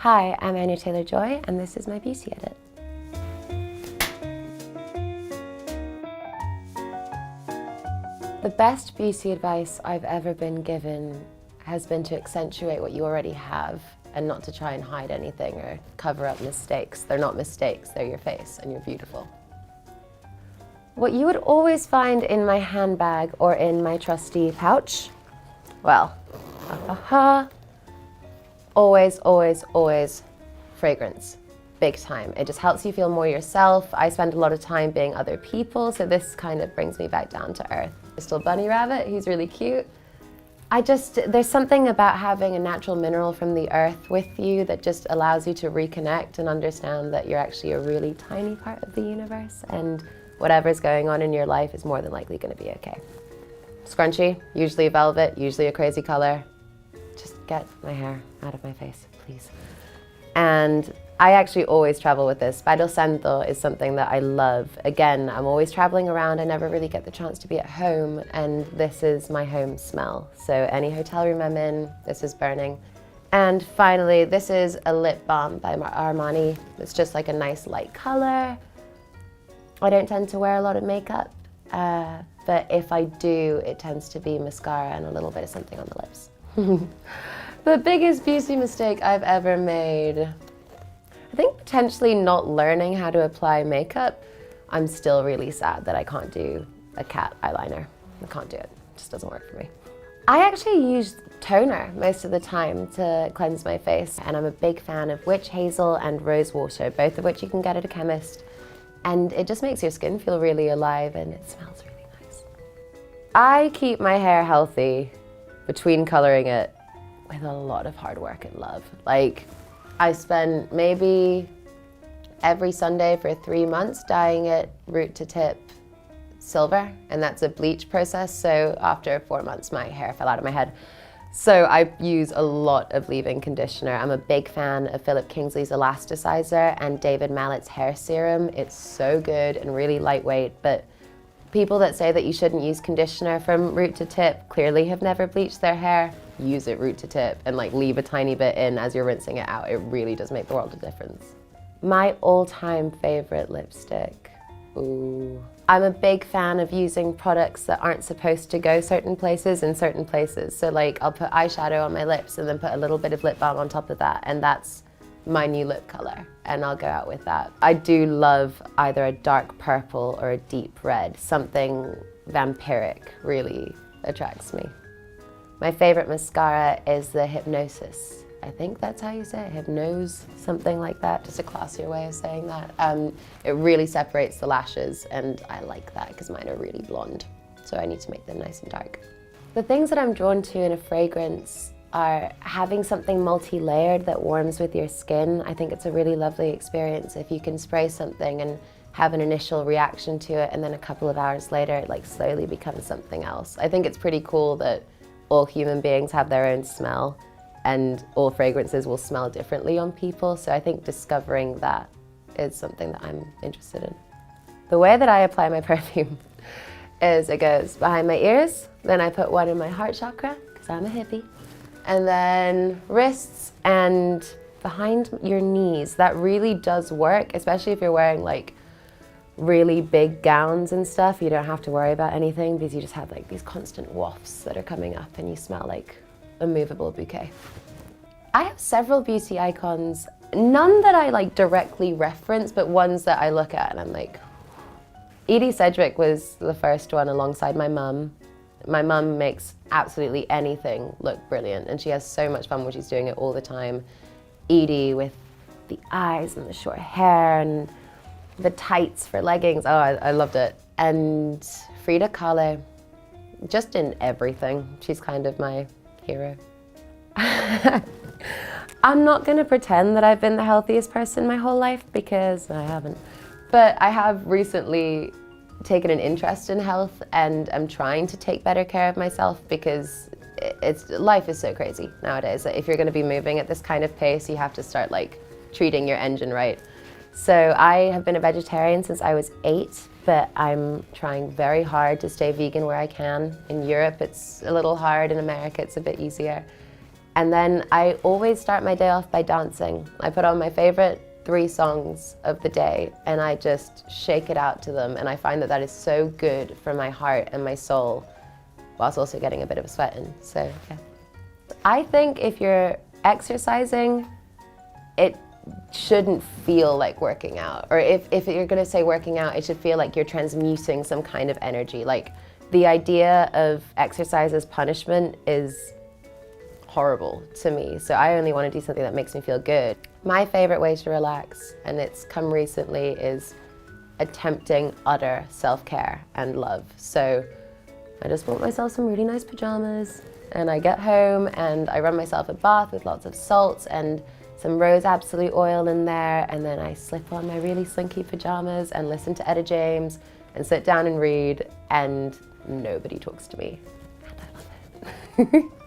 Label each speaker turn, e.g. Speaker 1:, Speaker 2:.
Speaker 1: Hi, I'm Anya Taylor-Joy, and this is my beauty edit. The best beauty advice I've ever been given has been to accentuate what you already have and not to try and hide anything or cover up mistakes. They're not mistakes, they're your face, and you're beautiful. What you would always find in my handbag or in my trusty pouch, well, always, always, always fragrance, big time. It just helps you feel more yourself. I spend a lot of time being other people, so this kind of brings me back down to earth. Crystal bunny rabbit, he's really cute. There's something about having a natural mineral from the earth with you that just allows you to reconnect and understand that you're actually a really tiny part of the universe, and whatever's going on in your life is more than likely going to be okay. Scrunchie, usually velvet, usually a crazy color. Just get my hair out of my face, please. And I actually always travel with this. Baile Santo is something that I love. Again, I'm always traveling around. I never really get the chance to be at home, and this is my home smell. So any hotel room I'm in, this is burning. And finally, this is a lip balm by Armani. It's just like a nice light color. I don't tend to wear a lot of makeup, but if I do, it tends to be mascara and a little bit of something on the lips. The biggest beauty mistake I've ever made, I think potentially not learning how to apply makeup. I'm still really sad that I can't do a cat eyeliner. I can't do it, it just doesn't work for me. I actually use toner most of the time to cleanse my face, and I'm a big fan of witch hazel and rose water, both of which you can get at a chemist. And it just makes your skin feel really alive and it smells really nice. I keep my hair healthy between coloring it with a lot of hard work and love. Like, I spend maybe every Sunday for 3 months dyeing it root to tip silver, and that's a bleach process. So after 4 months, my hair fell out of my head. So I use a lot of leave-in conditioner. I'm a big fan of Philip Kingsley's Elasticizer and David Mallett's hair serum. It's so good and really lightweight, but people that say that you shouldn't use conditioner from root to tip clearly have never bleached their hair. Use it root to tip and like leave a tiny bit in as you're rinsing it out. It really does make the world of difference. My all-time favorite lipstick, ooh. I'm a big fan of using products that aren't supposed to go certain places in certain places. So like I'll put eyeshadow on my lips and then put a little bit of lip balm on top of that, and that's my new lip color, and I'll go out with that. I do love either a dark purple or a deep red. Something vampiric really attracts me. My favorite mascara is the Hypnosis. I think that's how you say it, Hypnose, something like that, just a classier way of saying that. It really separates the lashes, and I like that because mine are really blonde, so I need to make them nice and dark. The things that I'm drawn to in a fragrance are having something multi-layered that warms with your skin. I think it's a really lovely experience if you can spray something and have an initial reaction to it, and then a couple of hours later it like slowly becomes something else. I think it's pretty cool that all human beings have their own smell, and all fragrances will smell differently on people, so I think discovering that is something that I'm interested in. The way that I apply my perfume is it goes behind my ears, then I put one in my heart chakra, because I'm a hippie, and then wrists and behind your knees. That really does work, especially if you're wearing like really big gowns and stuff. You don't have to worry about anything because you just have like these constant wafts that are coming up and you smell like a movable bouquet. I have several beauty icons, none that I like directly reference, but ones that I look at and I'm like, Edie Sedgwick was the first one alongside my mum. My mum makes absolutely anything look brilliant, and she has so much fun when she's doing it all the time. Edie with the eyes and the short hair and the tights for leggings, oh, I loved it. And Frida Kahlo, just in everything. She's kind of my hero. I'm not gonna pretend that I've been the healthiest person my whole life, because I haven't. But I have recently taken an interest in health, and I'm trying to take better care of myself because life is so crazy nowadays. If you're gonna be moving at this kind of pace, you have to start like treating your engine right. So I have been a vegetarian since I was 8, but I'm trying very hard to stay vegan where I can. In Europe, it's a little hard. In America, it's a bit easier. And then I always start my day off by dancing. I put on my favorite 3 songs of the day and I just shake it out to them, and I find that that is so good for my heart and my soul, whilst also getting a bit of a sweat in, so yeah. I think if you're exercising, it shouldn't feel like working out. Or if you're gonna say working out, it should feel like you're transmuting some kind of energy. Like, the idea of exercise as punishment is horrible to me. So I only want to do something that makes me feel good. My favorite way to relax, and it's come recently, is attempting utter self-care and love. So I just bought myself some really nice pajamas, and I get home and I run myself a bath with lots of salts and some rose absolute oil in there, and then I slip on my really slinky pajamas and listen to Etta James and sit down and read, and nobody talks to me. And I love it.